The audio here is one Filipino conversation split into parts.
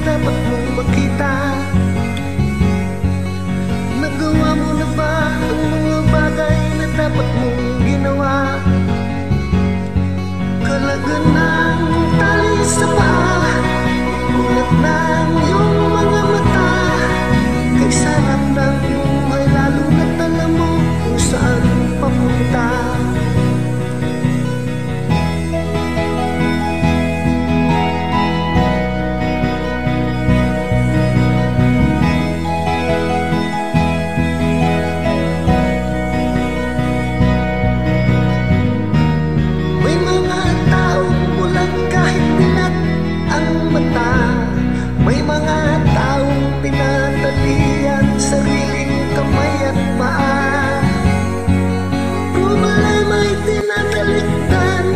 dapat mong makita. Nagawa mo na ba ang mga bagay na dapat mong ginawa? Kalagan ng tali sa paa, mulat ng iyong mga mata. Kay sarap ng buhay, lalo na't alam mo kung saan papunta. May mga taong pinatalian sariling kamay at paa. Problema'y tinatalikdan,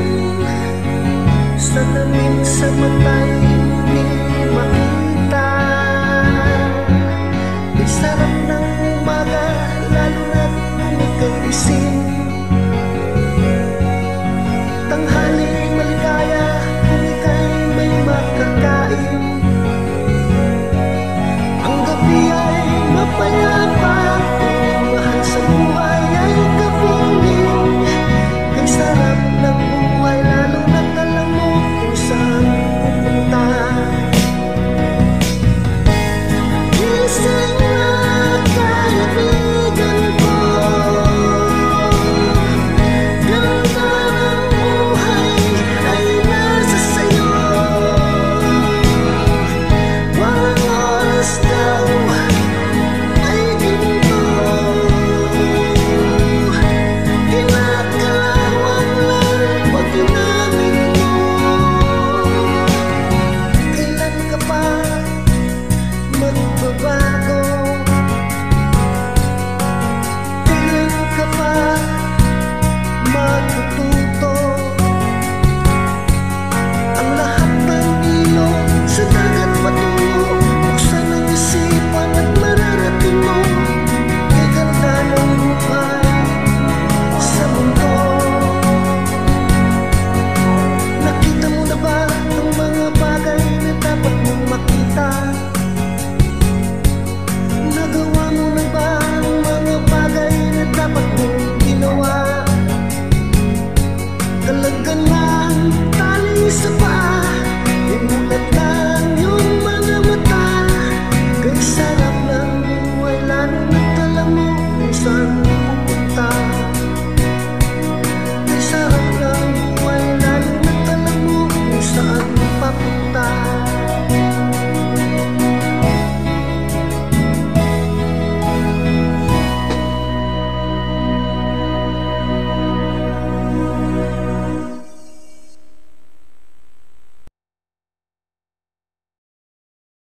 salamin sa mata'y hindi makita. May sarap ng umaga, lalo na't kung ikaw isip